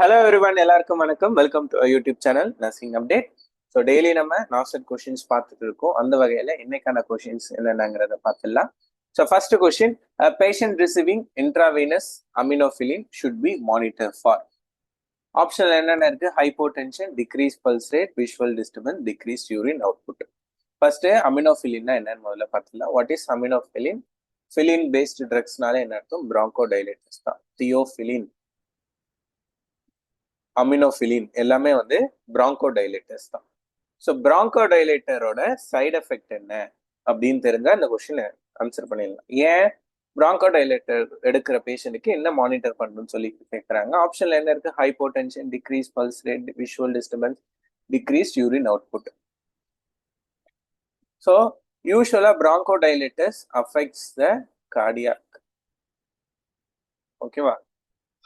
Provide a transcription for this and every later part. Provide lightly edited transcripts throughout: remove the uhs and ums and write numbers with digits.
Hello everyone, எல்லாருக்கும் வணக்கம். Welcome to YouTube channel nursing update. So daily நம்ம நாஸ்டட் questions பார்த்துட்டு இருக்கோம். அந்த வகையில் இன்னைக்கான கொஷின்ஸ் என்னென்னங்கிறத பார்த்துடலாம். So first question, patient receiving intravenous aminophylline should be monitor for. Option என்னென்ன இருக்கு? Hypotension, decrease pulse rate, visual disturbance, decrease urine output. First அமினோஃபிலின்னா என்னன்னு முதல்ல பார்த்துக்கலாம். What is aminophylline? Phylline based ட்ரக்ஸ்னால என்ன அர்த்தம்? பிராங்கோ டைலேட்டர்ஸ் தான். தியோஃபிலின், அமினோஃபிலின் எல்லாமே வந்து பிராங்கோ டைலேட்டர்ஸ் தான். ஸோ பிராங்கோ டைலேட்டரோட சைடு எஃபெக்ட் என்ன அப்படின்னு தெரிஞ்சா இந்த கொஸ்டின் ஆன்சர் பண்ணிடலாம். ஏன் பிராங்கோ டைலேட்டர் எடுக்கிற பேஷண்ட்டுக்கு என்ன மானிட்டர் பண்ணணும்னு சொல்லி கேட்குறாங்க. ஆப்ஷன்ல என்ன இருக்கு? Hypotension, decrease pulse rate, visual disturbance, decrease urine output. So யூஸ்வலா bronchodilators affects the cardiac. ஓகேவா?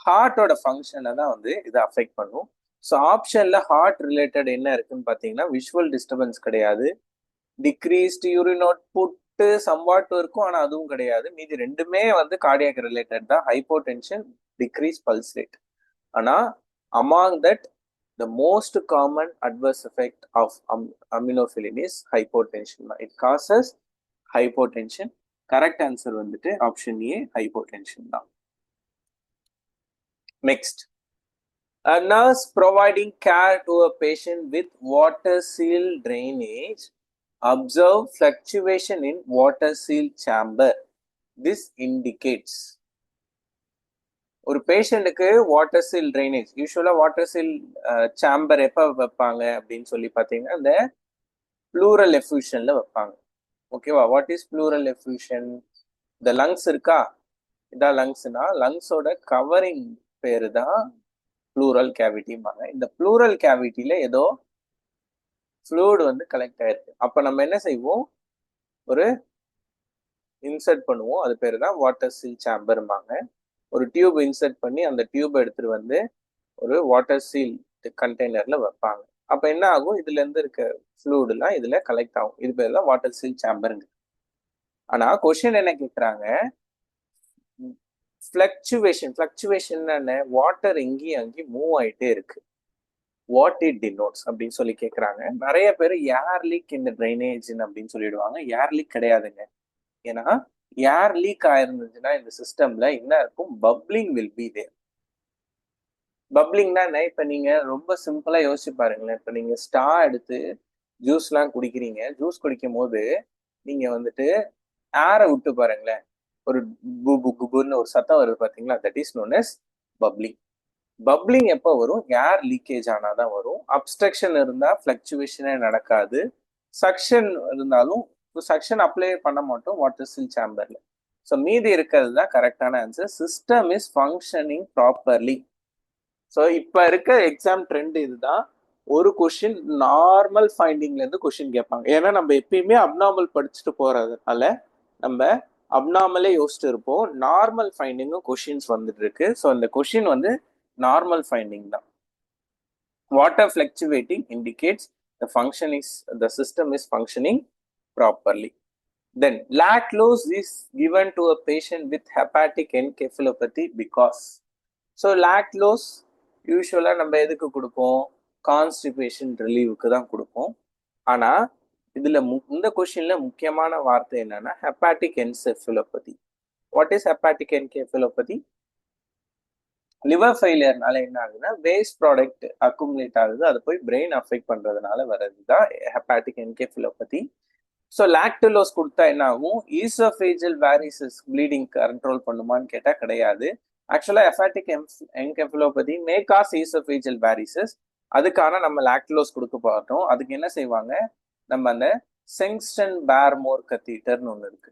ஹார்ட்டோட ஃபங்க்ஷனை தான் வந்து இதை அஃபெக்ட் பண்ணும். ஸோ ஆப்ஷன்ல ஹார்ட் ரிலேட்டட் என்ன இருக்குன்னு பார்த்தீங்கன்னா, விஷுவல் டிஸ்டர்பன்ஸ் கிடையாது, டிக்ரீஸ்டு யூரின் அவுட்புட் சம்வாட் இருக்கும், ஆனால் அதுவும் கிடையாது. மீதி ரெண்டுமே வந்து கார்டியாக் ரிலேட்டட் தான். Hypotension, decrease pulse rate. ஆனால் among that the most common adverse effect of aminophilin is hypotension. It causes hypotension. Correct answer வந்துட்டு ஆப்ஷன் ஏ, hypotension தான். Next, a nurse providing care to a patient with water seal drainage observe fluctuation in water seal chamber. This indicates. ஒரு பேஷண்ட்டுக்கு water seal drainage, யூஸ்வலா water seal sambar எப்போ வைப்பாங்க அப்படின்னு சொல்லி பார்த்தீங்கன்னா, இந்த ப்ளூரல் எஃப்யூஷன்ல வைப்பாங்க. ஓகேவா? What is pleural effusion? இந்த லங்ஸ் இருக்கா, இதான் லங்ஸ்னா லங்ஸோட கவரிங் பேரு தான் ப்ளூரல் கேவிட்டிம்பாங்க. இந்த ப்ளூரல் கேவிட்டியில ஏதோ ஃப்ளூயிட் வந்து கலெக்ட் ஆயிருக்கு. அப்ப நம்ம என்ன செய்வோம்? ஒரு இன்சர்ட் பண்ணுவோம், அது பேரு தான் வாட்டர் சீல் சாம்பர்பாங்க. ஒரு டியூப் இன்சர்ட் பண்ணி அந்த டியூப் எடுத்துட்டு வந்து ஒரு வாட்டர் சீல் கண்டெய்னர்ல வைப்பாங்க. அப்ப என்ன ஆகும்? இதுல இருந்து இருக்க ஃப்ளூயிட்லாம் இதுல கலெக்ட் ஆகும். இது பேர் தான் வாட்டர் சீல் சாம்பருங்க. ஆனா கொஸ்டின் என்ன கேட்குறாங்க? ஃபிளக்சுவேஷன் என்ன? வாட்டர் எங்கேயும் அங்கேயும் மூவ் ஆயிட்டே இருக்கு. வாட் இட் டினோட்ஸ் அப்படின்னு சொல்லி கேட்குறாங்க. நிறைய பேர் ஏர் லீக் இந்த ட்ரைனேஜ் அப்படின்னு சொல்லிடுவாங்க. ஏர் லீக் கிடையாதுங்க. ஏன்னா ஏர் லீக் ஆயிருந்துச்சுன்னா இந்த சிஸ்டம்ல என்ன இருக்கும்? Bubbling will be there. பப்ளிங்னா என்ன? இப்ப நீங்க ரொம்ப சிம்பிளா யோசிச்சு பாருங்களேன். இப்ப நீங்க ஸ்டா எடுத்து ஜூஸ்லாம் குடிக்கிறீங்க. ஜூஸ் குடிக்கும் போது நீங்க வந்துட்டு ஏரை விட்டு பாருங்களேன், ஒரு குபுன்னு ஒரு சத்தம் வருது பாத்தீங்களா? That is known as bubbling. Bubbling எப்போ வரும்? ஏர் லீக்கேஜ் ஆனாதான் வரும். அப்ஸ்ட்ரக்ஷன் இருந்தா ஃபிளக்சுவேஷனே நடக்காது. சக்ஷன் இருந்தாலும் சக்ஷன் அப்ளை பண்ண மாட்டோம் வாட்டர் சீல் சாம்பர்ல. ஸோ மீதி இருக்கிறது தான் கரெக்டான answer. System is functioning properly. So இப்போ இருக்க எக்ஸாம் ட்ரெண்ட் இதுதான். ஒரு கொஷின் நார்மல் ஃபைண்டிங்ல இருந்து கொஷின் கேட்பாங்க. ஏன்னா நம்ம எப்பயுமே அப்நார்மல் படிச்சுட்டு போறதுனால நம்ம அப்நார்மலே யோசிச்சுட்டு இருப்போம். நார்மல் ஃபைண்டிங்கும் கொஷின்ஸ் வந்துட்டு இருக்கு. ஸோ இந்த கொஷின் வந்து நார்மல் ஃபைண்டிங் தான். Water fluctuating indicates the system is functioning properly. Then lactose is given to a patient with hepatic encephalopathy because. So lactose யூஸ்வலா நம்ம எதுக்கு கொடுப்போம்? கான்ஸ்டிபேஷன் ரிலீவுக்கு தான் கொடுப்போம். ஆனா இதுல இந்த கொஸ்டின்ல முக்கியமான வார்த்தை என்னன்னா hepatic encephalopathy. What is hepatic encephalopathy? Liver ஃபெயிலியர்னால என்ன ஆகுதுன்னா வேஸ்ட் ப்ராடக்ட் அக்குமுலேட் ஆகுது, அது போய் பிரெயின் அஃபெக்ட் பண்றதுனால வர்றது தான் ஹெப்பாட்டிக் என்கெஃபலோபதி. ஸோ லாக்டுலோஸ் கொடுத்தா என்ன ஆகும்? ஈசோஃபேஜியல் வேரிசஸ் ப்ளீடிங் கண்ட்ரோல் பண்ணுமான்னு கேட்டா கிடையாது. ஆக்சுவலா ஹெப்பாட்டிக் என்கெஃபலோபதி மே காஸ் ஈசோஃபேஜியல் வேரிசஸ். அதுக்கான நம்ம லாக்டுலோஸ் கொடுக்க பார்த்தோம். அதுக்கு என்ன செய்வாங்க? நம்ம அந்த செங்ஸ்டன் பேர்மோர் கத்தீட்டர்னு ஒன்று இருக்கு,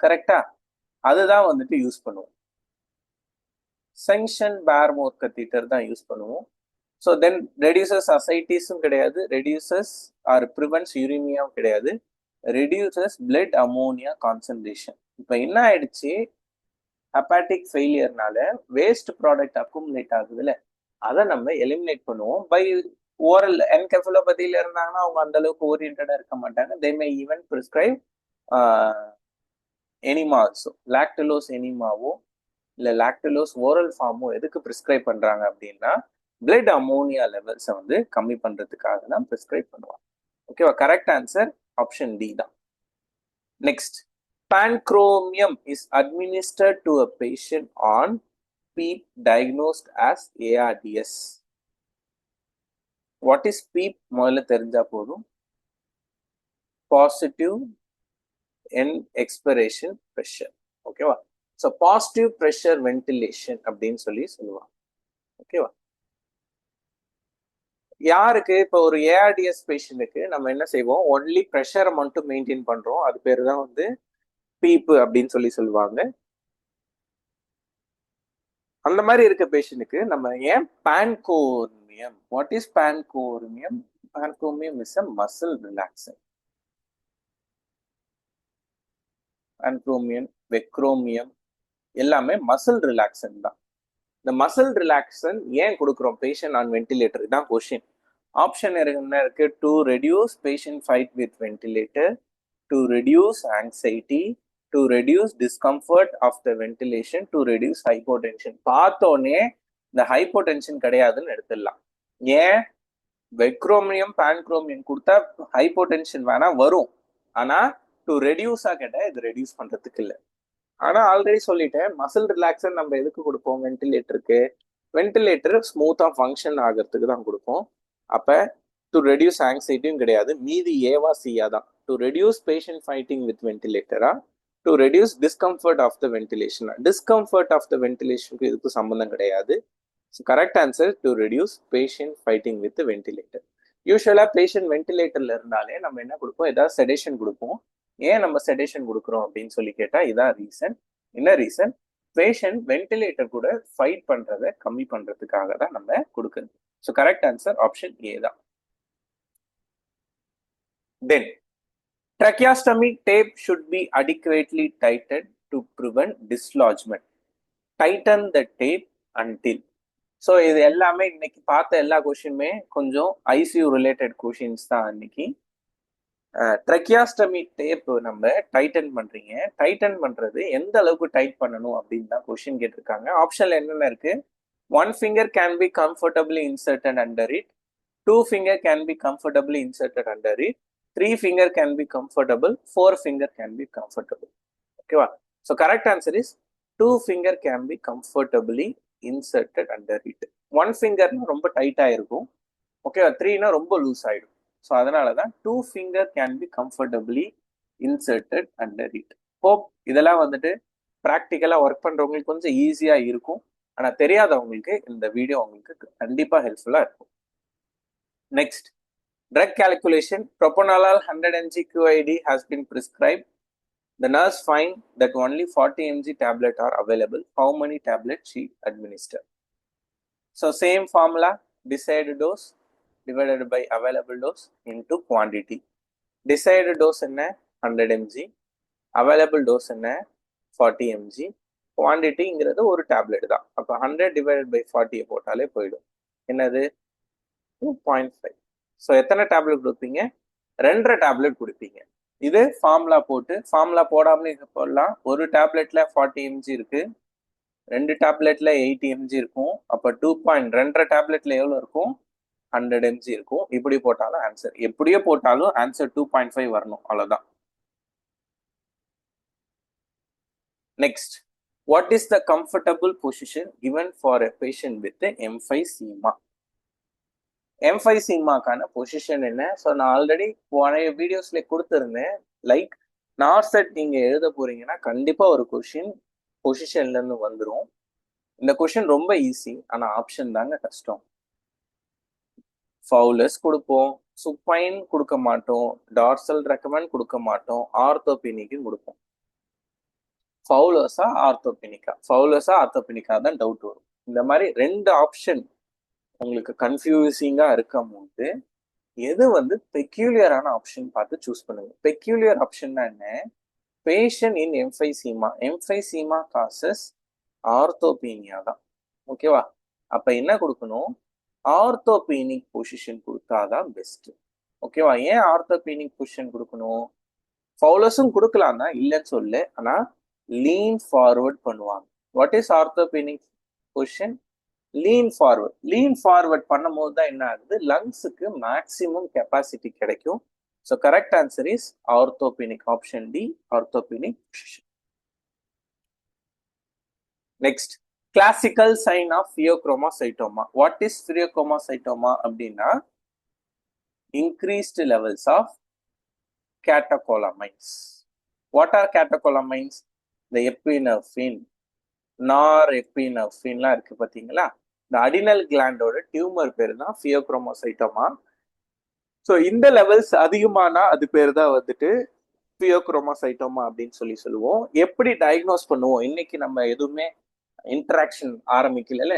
கரெக்டா? அதுதான் வந்துட்டு யூஸ் பண்ணுவோம். செங்ஷன் பேர்மோர் கத்தீட்டர் தான் யூஸ் பண்ணுவோம். ஸோ தென் ரெடியூசஸ் அசைட்டிஸும் கிடையாது, ரெடியூசஸ் ஆர் ப்ரிவென்ட்ஸ் யூரிமியாவும் கிடையாது, ரெடியூசஸ் பிளட் அமோனியா கான்சன்ட்ரேஷன். இப்போ என்ன ஆயிடுச்சு? ஹெப்பாட்டிக் ஃபெயிலியர்னால வேஸ்ட் ப்ராடக்ட் அக்குமுலேட் ஆகுதுல்ல, அதை நம்ம எலிமினேட் பண்ணுவோம் பை ஓரல். என்கெஃபலோபதியில இருந்தாங்கன்னா அவங்க அந்த அளவுக்கு ஓரியன்டா இருக்க மாட்டாங்க. They may even prescribe enema also. Lactulose எனிமாவோ இல்லை லாக்டுலோஸ் ஓரல் ஃபார்மோ எதுக்கு ப்ரிஸ்கிரைப் பண்றாங்க அப்படின்னா, பிளட் அமோனியா லெவல்ஸை வந்து கம்மி பண்றதுக்காக தான் ப்ரிஸ்கிரைப் பண்ணுவாங்க. ஓகேவா? கரெக்ட் ஆன்சர் ஆப்ஷன் டி தான். Next, pancromium is administered to a patient on PEEP diagnosed as ARDS. What is PEEP? முதல்ல தெரிஞ்சா போதும். Positive end expiration pressure. ஓகேவா? ஸோ பாசிட்டிவ் ப்ரெஷர் வென்டிலேஷன் அப்படின்னு சொல்லுவாங்க. ஓகேவா? யாருக்கு இப்போ ஒரு ஏஆர்டிஎஸ் பேஷண்ட்டுக்கு நம்ம என்ன செய்வோம், ஒன்லி ப்ரெஷரை மட்டும் மெயின்டைன் பண்றோம். அது பேர் தான் வந்து பீப்பு அப்படின்னு சொல்லுவாங்க. அந்த மாதிரி இருக்க பேஷண்ட்டுக்கு நம்ம ஏன் pancuronium, what is pancuronium? Pancuronium is a muscle relaxant. Pancuronium, vecuronium எல்லாமே மசில் ரிலாக்சன் தான். இந்த மசில் ரிலாக்சன் ஏன் கொடுக்குறோம் பேஷண்ட் ஆன் வென்டிலேட்டர் தான் கொஸ்டின். ஆப்ஷன் என்ன இருக்கு? To reduce patient fight with ventilator, to reduce anxiety, to reduce discomfort of the ventilation, to reduce hypotension. பார்த்தோன்னே இந்த ஹைப்போடென்ஷன் கிடையாதுன்னு எடுத்துடலாம். ஏன்? வெக்ரோமியம் பான்க்ரோமியம் கொடுத்தா ஹைப்போடென்ஷன் வேணா வரும், ஆனா டு ரெடியூஸா கேட்டா இது ரெடியூஸ் பண்றதுக்கு இல்லை. ஆனா ஆல்ரெடி சொல்லிட்டேன், மசில் ரிலாக்ஸன் நம்ம எதுக்கு கொடுப்போம் வென்டிலேட்டருக்கு? வென்டிலேட்டர் ஸ்மூத்தா ஃபங்க்ஷன் ஆகிறதுக்கு தான் கொடுப்போம். அப்ப டு ரெடியூஸ் ஆங்ஸைட்டியும் கிடையாது, மீதி ஏவா சியா தான். To reduce patient fighting with வென்டிலேட்டரா, to reduce discomfort of the ventilation. Discomfort of the வென்டிலேஷனுக்கு இதுக்கு சம்பந்தம் கிடையாது. Correct answer to reduce patient fighting with ventilator. யூஸ்வலா பேஷண்ட் வென்டிலேட்டர்ல இருந்தாலே நம்ம என்ன கொடுப்போம், ஏதாவது செடேஷன் கொடுப்போம். ஏன் நம்ம செடேஷன் கொடுக்குறோம் அப்படின்னு கேட்டா இதான் ரீசன். என்ன ரீசன்? பேஷண்ட் வென்டிலேட்டர் கூட ஃபைட் பண்றதை கம்மி பண்றதுக்காக தான் நம்ம கொடுக்குறது. So correct answer option A தான். தென் tracheostomy tape should be adequately tightened to prevent dislodgement. Tighten the tape until. So இது எல்லாமே இன்னைக்கு பார்த்த எல்லா கொஷினுமே கொஞ்சம் ஐசியூ ரிலேட்டட் கொஷின்ஸ் தான். இன்னைக்கு ட்ரக்கியாஸ்டமி டேப் நம்ம டைட்டன் பண்றீங்க. டைட்டன் பண்றது எந்த அளவுக்கு டைட் பண்ணணும் அப்படின்னு தான் கொஸ்டின் கேட்டிருக்காங்க. ஆப்ஷன்ல என்னென்ன இருக்கு? 1 finger can be comfortably inserted under it, 2 finger can be comfortably inserted under it, 3 finger can be comfortable, 4 finger can be comfortable. ஓகேவா? So correct answer is 2 finger can be comfortably inserted under it. 1 finger ரொம்ப டைட்டா இருக்கும். ஓகேவா? 3னா ரொம்ப loose ஆயிடும். So அதனால தான் 2 finger can be comfortably inserted under it. Hope இதெல்லாம் வந்துட்டு ப்ராக்டிக்கலாக ஒர்க் பண்ணுறவங்களுக்கு கொஞ்சம் ஈஸியாக இருக்கும். ஆனால் தெரியாதவங்களுக்கு இந்த வீடியோ உங்களுக்கு கண்டிப்பாக ஹெல்ப்ஃபுல்லாக இருக்கும். Next, drug calculation. Propranolol 100 mg QID has been prescribed. The nurse find that only 40 mg tablet are available. How many tablets she administer? So same formula, desired dose divided by available dose into quantity. Desired dose என்ன? 100 mg. available dose என்ன? 40 mg. குவான்டிட்டிங்கிறது ஒரு tablet தான். அப்போ 100 divided by 40 போட்டாலே போயிடும். என்னது? 2.5. So எத்தனை tablet கொடுப்பீங்க? 2.5 டேப்லெட் கொடுப்பீங்க. இது ஃபார்முலா போட்டு, ஃபார்முலா போடாமலே போடலாம். ஒரு டேப்லெட்ல 40 mg இருக்கு, 2 டேப்லெட்ல 80 mg இருக்கும். அப்போ 2.2 டேப்லெட்ல எவ்வளோ இருக்கும்? 100 mg இருக்கும். இப்படி போட்டாலும் ஆன்சர், எப்படியோ போட்டாலும் ஆன்சர் 2.5 வரணும், அவ்வளோதான். Next, what is the comfortable position given for a patient with emphysema? எம்ஃபைசீமாக்கான பொசிஷன் என்ன? ஸோ நான் ஆல்ரெடி போன வீடியோஸ்ல கொடுத்துருந்தேன். லைக் நார்செட் நீங்க எழுத போறீங்கன்னா கண்டிப்பா ஒரு கொஷின் பொசிஷன்ல இருந்து வந்துடும். இந்த கொஷின் ரொம்ப ஈஸி, ஆனா ஆப்ஷன் தாங்க கஷ்டம். ஃபவுலஸ் கொடுப்போம், சுப்பைன் கொடுக்க மாட்டோம், டார்சல் ரெக்கமெண்ட் கொடுக்க மாட்டோம், ஆர்த்தோபெனிக்கும் கொடுப்போம். ஃபவுலஸா ஆர்த்தோபெனிக்கா, ஃபவுலஸா ஆர்த்தோபெனிக்கா தான் டவுட் வரும். இந்த மாதிரி 2 ஆப்ஷன் உங்களுக்கு கன்ஃபியூசிங்கா இருக்கும் போது எது வந்து பெக்யூலியரான ஆப்ஷன் பார்த்து சூஸ் பண்ணுங்க. பெக்யூலியர் ஆப்ஷன்னா என்ன? பேஷண்ட் இன் எம்ஃபைசீமா, எம்ஃபைசீமா காசஸ் ஆர்த்தோபீனியா தான். ஓகேவா? அப்ப என்ன கொடுக்கணும்? ஆர்த்தோபீனிக் பொசிஷன் கொடுத்தாதான் பெஸ்ட். ஓகேவா? ஏன் ஆர்த்தோபீனிக் பொசிஷன் கொடுக்கணும்? ஃபவுலஸும் கொடுக்கலாம் தான், இல்லைன்னு சொல்லு, ஆனா லீன் ஃபார்வர்ட் பண்ணுவாங்க. What is orthopneic position? Lean forward பண்ணும்போது தான் என்ன ஆகுது, லங்ஸுக்கு மேக்சிமம் கெப்பாசிட்டி கிடைக்கும். So correct answer is orthopneic, option D, orthopneic position. Next, classical sign of pheochromocytoma. What is pheochromocytoma அப்படின்னா, increased levels of catecholamines. What are catecholamines? The epinephrine, norepinephrine இருக்கு பார்த்தீங்களா, இந்த அடினல் கிளாண்டோட டியூமர் பேர் தான் phaeochromocytoma. So இந்த levels அதிகமானா அது பேர் தான் வந்துட்டு பியோக்ரோமோசைட்டோமா அப்படின்னு சொல்லுவோம். எப்படி டயக்னோஸ் பண்ணுவோம்? இன்னைக்கு நம்ம எதுவுமே இன்டராக்ஷன் ஆரம்பிக்கல,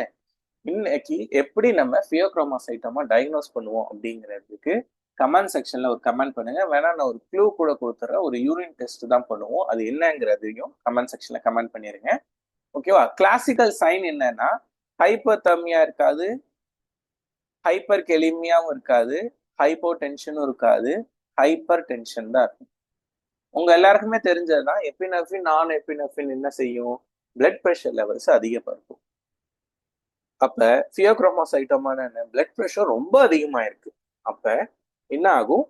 இன்னைக்கு எப்படி நம்ம பியோக்ரோமோசைட்டோமா டயக்னோஸ் பண்ணுவோம் அப்படிங்கிறதுக்கு கமெண்ட் செக்ஷன்ல ஒரு கமெண்ட் பண்ணுங்க. வேணா நான் ஒரு க்ளூ கூட கொடுத்துறேன். ஒரு யூரின் டெஸ்ட் தான் பண்ணுவோம், அது என்னங்கிறதையும் கமெண்ட் செக்ஷன்ல கமெண்ட் பண்ணிருங்க. ஓகேவா? கிளாசிக்கல் சைன் என்னன்னா, ஹைப்பர் தர்மியா இருக்காது, ஹைப்பர் கெலிமியாவும் இருக்காது, ஹைப்போ டென்ஷனும் இருக்காது, ஹைப்பர் டென்ஷன் தான் இருக்கும். உங்க எல்லாருக்குமே தெரிஞ்சதுதான் எபினெஃப்ரின், நான் எபினெஃப்ரின் என்ன செய்யும்? பிளட் ப்ரெஷர் லெவல்ஸ் அதிகப்படுத்தும். அப்ப பியோக்ரோமோசைட்டோமான பிளட் ப்ரெஷர் ரொம்ப அதிகமா இருக்கு. அப்ப என்ன ஆகும்?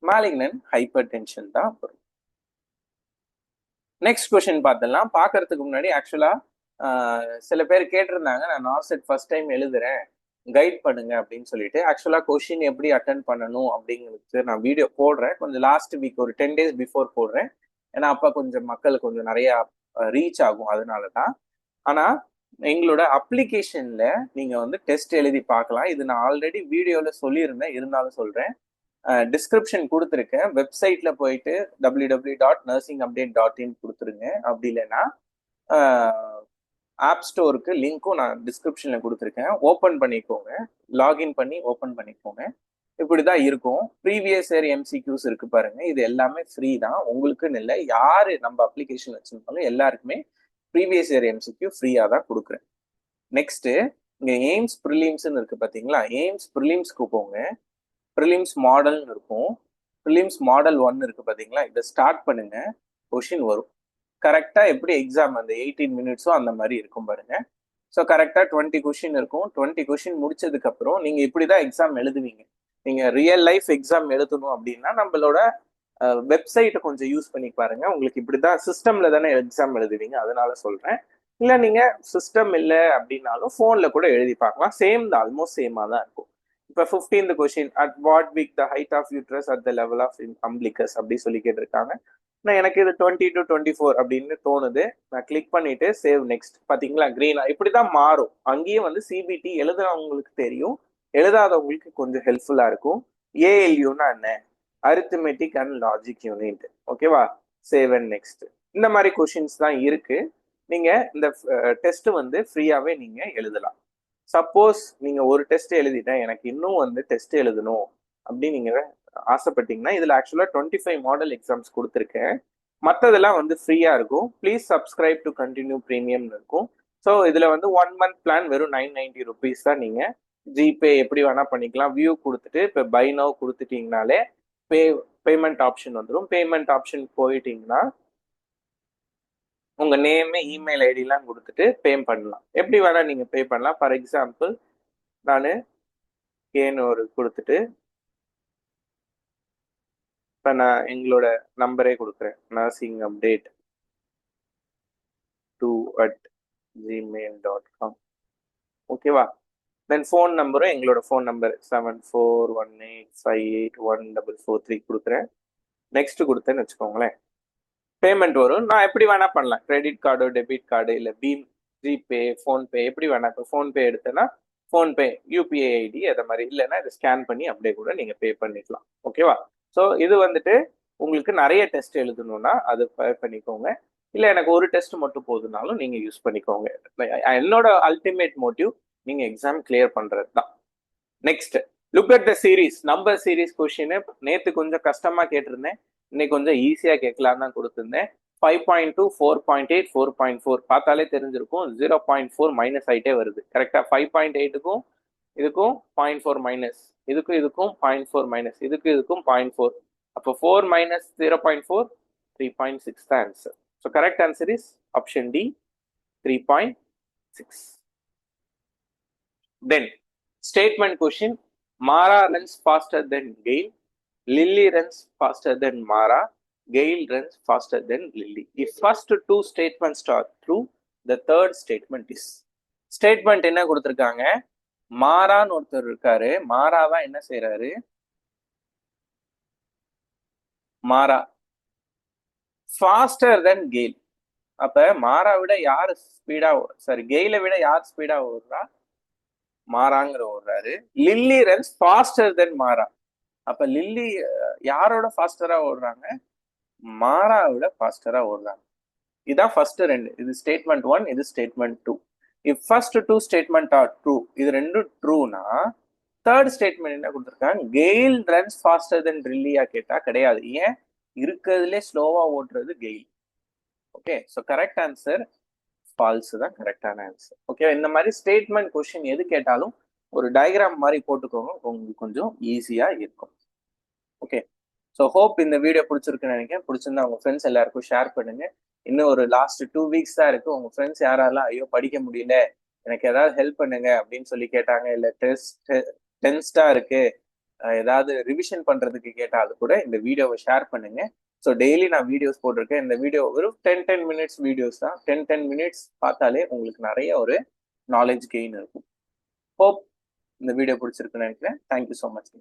மாலிக்னன்ட் ஹைப்பர் டென்ஷன் தான் வரும். நெக்ஸ்ட் கொஸ்டின் பார்த்தலாம். பார்க்கறதுக்கு முன்னாடி ஆக்சுவலா சில பேர் கேட்டிருந்தாங்க, நான் நார்செட் ஃபர்ஸ்ட் டைம் எழுதுறேன், கைட் பண்ணுங்க அப்படின்னு சொல்லிட்டு. ஆக்சுவலா கொஸ்டின் எப்படி அட்டன் பண்ணணும் அப்படிங்கிறது நான் வீடியோ போடுறேன், கொஞ்சம் லாஸ்ட் வீக் ஒரு 10 days பிஃபோர் போடுறேன். ஏன்னா அப்ப கொஞ்சம் மக்கள் கொஞ்சம் நிறைய ரீச் ஆகும், அதனாலதான். ஆனா எங்களோட அப்ளிகேஷன்ல நீங்க வந்து டெஸ்ட் எழுதி பார்க்கலாம். இது நான் ஆல்ரெடி வீடியோல சொல்லியிருந்தேன், இருந்தாலும் சொல்றேன். டிஸ்கிரிப்ஷன் கொடுத்துருக்கேன். வெப்சைட்ல போயிட்டு www.nursingupdate.in கொடுத்துருங்க. அப்படி இல்லைன்னா ஆப் ஸ்டோருக்கு லிங்க்கும் நான் டிஸ்கிரிப்ஷன்ல கொடுத்துருக்கேன். ஓப்பன் பண்ணிக்கோங்க, லாகின் பண்ணி ஓப்பன் பண்ணிக்கோங்க. இப்படிதான் இருக்கும். ப்ரீவியஸ் இயர் எம்சிக்யூஸ் இருக்கு பாருங்க, இது எல்லாமே ஃப்ரீ தான், உங்களுக்குன்னு இல்லை, யாரு நம்ம அப்ளிகேஷன் வச்சிருந்தாலும் எல்லாருக்குமே ப்ரீவியஸ் இயர் எம்சிக்யூ ஃப்ரீயா தான் கொடுக்குறேன். நெக்ஸ்ட், இங்க எய்ம்ஸ் ப்ரிலிம்ஸ்ன்னு இருக்கு பாத்தீங்களா, எய்ம்ஸ் ப்ரிலிம்ஸ்க்கு போங்க. ப்ரிலிம்ஸ் மாடல்னு இருக்கும், ப்ரிலிம்ஸ் மாடல் 1 இருக்கு பாத்தீங்களா, இதை ஸ்டார்ட் பண்ணுங்க. கொஷின் வரும் கரெக்டா. எப்படி எக்ஸாம் அந்த 18 minutes அந்த மாதிரி இருக்கும் பாருங்க. ஸோ கரெக்டா 20 கொஷின் இருக்கும். 20 கொஷின் முடிச்சதுக்கு அப்புறம் நீங்க இப்படிதான் எக்ஸாம் எழுதுவீங்க. நீங்க ரியல் லைஃப் எக்ஸாம் எழுதணும் அப்படின்னா நம்மளோட வெப்சைட்டை கொஞ்சம் யூஸ் பண்ணி பாருங்க. உங்களுக்கு இப்படிதான் சிஸ்டம்ல தானே எக்ஸாம் எழுதுவீங்க, அதனால சொல்றேன். இல்ல நீங்க சிஸ்டம் இல்லை அப்படின்னாலும் போன்ல கூட எழுதி பார்க்கலாம். சேம் தான், ஆல்மோஸ்ட் சேமா தான் இருக்கும். இப்ப 15th question, at what week the height of uterus at the level of umbilicus அப்படி சொல்லி கேட்டிருக்காங்க. நான் எனக்கு இது 20 to 24 அப்படின்னு தோணுது. நான் கிளிக் பண்ணிட்டு சேவ் நெக்ஸ்ட். பாத்தீங்களா கிரீனா இப்படிதான் மாறும். அங்கேயும் வந்து சிபிடி எழுதுறவங்களுக்கு தெரியும், எழுதாதவங்களுக்கு கொஞ்சம் ஹெல்ப்ஃபுல்லா இருக்கும். ஏஎல்யூனா என்ன? Arithmetic and logic unit. ஓகேவா? Save and next. இந்த மாதிரி கொஷின்ஸ் தான் இருக்கு. நீங்க இந்த டெஸ்ட் வந்து ஃப்ரீயாவே நீங்க எழுதலாம். சப்போஸ் நீங்க ஒரு டெஸ்ட் எழுதிட்டேன், எனக்கு இன்னும் வந்து டெஸ்ட் எழுதணும் அப்படின்னு நீங்க ஆசைப்பட்டீங்கன்னா, இதுல ஆக்சுவலா 25 மாடல் எக்ஸாம்ஸ் கொடுத்துருக்கேன். மற்றதெல்லாம் வந்து ஃப்ரீயா இருக்கும். ப்ளீஸ் சப்ஸ்கிரைப் டு கண்டினியூ ப்ரீமியம்னு இருக்கும். ஸோ இதுல வந்து 1 month பிளான் வெறும் 990 rupees தான். நீங்க ஜிபே எப்படி வேணா பண்ணிக்கலாம். வியூ கொடுத்துட்டு இப்போ பை நவ் கொடுத்துட்டீங்கனாலே பேமெண்ட் ஆப்ஷன் வந்துடும். பேமெண்ட் ஆப்ஷன் போயிட்டீங்கன்னா உங்க நேம், இமெயில் ஐடிலாம் கொடுத்துட்டு பே பண்ணலாம். எப்படி வேணா நீங்க பே பண்ணலாம். ஃபார் எக்ஸாம்பிள் நான் ஏன்னு ஒரு கொடுத்துட்டு இப்போ நான் எங்களோட நம்பரே கொடுக்குறேன், nursingupdate2@gmail.com. ஓகேவா? தென் ஃபோன் நம்பரும் எங்களோட ஃபோன் நம்பர் 7418581443 கொடுக்குறேன். நெக்ஸ்ட் கொடுத்தேன்னு வச்சுக்கோங்களேன், பேமெண்ட் வரும். நான் எப்படி வேணா பண்ணலாம், கிரெடிட் கார்டோ டெபிட் கார்டு இல்லை பீம், ஜிபே, ஃபோன்பே, எப்படி வேணா. இப்போ ஃபோன்பே எடுத்தேன்னா ஃபோன்பே யூபிஐ ஐடி அதை மாதிரி, இல்லைன்னா இதை ஸ்கேன் பண்ணி அப்படியே கூட நீங்க பே பண்ணிக்கலாம். ஓகேவா? ஸோ இது வந்துட்டு உங்களுக்கு நிறைய டெஸ்ட் எழுதணும்னா அது பண்ணிக்கோங்க. இல்லை எனக்கு ஒரு டெஸ்ட் மட்டும் போதுனாலும் நீங்க யூஸ் பண்ணிக்கோங்க. என்னோட அல்டிமேட் மோட்டிவ் நீங்க எக்ஸாம் கிளியர் பண்றது தான். Next, look at the series. Number series question நேத்து கொஞ்சம் கஷ்டமா கேட்டிருந்தேன், இன்னைக்கு கொஞ்சம் ஈஸியா கேட்கலாம் தான் கொடுத்துருந்தேன். 5.2, 4.8, 4.4 பார்த்தாலே தெரிஞ்சிருக்கும். 0.4 மைனஸ் ஆயிட்டே வருது. கரெக்டா? 5.8க்கும் இதுக்கும் 0.4 மைனஸ், இதுக்கும் இதுக்கும் 0.4 மைனஸ், இதுக்கும் 0.4. அப்போ 4 minus 0.4, 3.6 தான் answer. So correct answer is option D, 3.6. Then statement question: Mara runs faster than Gail. Lily runs faster than Mara. Gail runs faster than Lily. If first two statements are true, the third statement is. Statement என்ன கொடுத்துருக்காங்க? மாறான்னு ஒருத்தர் இருக்காரு. மாறாவா என்ன செய்யறாரு? மாறா faster than GAIL. அப்ப மாறா விட யார் ஸ்பீடா, சாரி கெயிலை விட யார் ஸ்பீடா ஓடுறா? மாறாங்கிற ஓடுறாரு. லில்லி ரன்ஸ் ஃபாஸ்டர் தென் மாறா. அப்ப லில்லி யாரோட ஃபாஸ்டரா ஓடுறாங்க? மாறாவிட ஃபாஸ்டரா ஓடுறாங்க. இதான் ஃபர்ஸ்ட் ரெண்டு. இது ஸ்டேட்மெண்ட் 1, இது statement 2. If first 2 statement are true, இது ரெண்டும் ட்ரூனா தேர்ட் ஸ்டேட்மெண்ட் என்ன கொடுத்துருக்காங்க? கெயில் ரன்ஸ் ஃபாஸ்டர் தென் லில்லியா கேட்டா கிடையாது. ஏன்? இருக்கிறதுலே ஸ்லோவா ஓடுறது Gayle. Okay, so correct answer false தான் கரெக்டான ஆன்சர். ஓகே, இந்த மாதிரி ஸ்டேட்மெண்ட் கொஸ்டின் எது கேட்டாலும் ஒரு டயக்ராம் மாதிரி போட்டுக்கோங்க, உங்களுக்கு கொஞ்சம் ஈஸியா இருக்கும். ஓகே, ஸோ ஹோப் இந்த வீடியோ பிடிச்சிருக்குன்னு நினைக்கிறேன். பிடிச்சிருந்தா உங்க ஃப்ரெண்ட்ஸ் எல்லாருக்கும் ஷேர் பண்ணுங்க. இன்னும் ஒரு லாஸ்ட் 2 வீக்ஸ் தான் இருக்கு. உங்க ஃப்ரெண்ட்ஸ் யாரெல்லாம் ஐயோ படிக்க முடியல, எனக்கு ஏதாவது ஹெல்ப் பண்ணுங்க அப்படின்னு சொல்லி கேட்டாங்க, இல்ல டென்ஸ்டா இருக்கு, ஏதாவது ரிவிஷன் பண்றதுக்கு கேட்டால் அது கூட இந்த வீடியோவை ஷேர் பண்ணுங்க. ஸோ டெய்லி நான் வீடியோஸ் போட்டிருக்கேன். இந்த வீடியோ வெறும் 10 மினிட்ஸ் வீடியோஸ் தான். 10 மினிட்ஸ் பார்த்தாலே உங்களுக்கு நிறைய ஒரு நாலேஜ் கெயின் இருக்கும். ஹோப் இந்த வீடியோ பிடிச்சிருக்குன்னு நினைக்கிறேன். Thank you so much.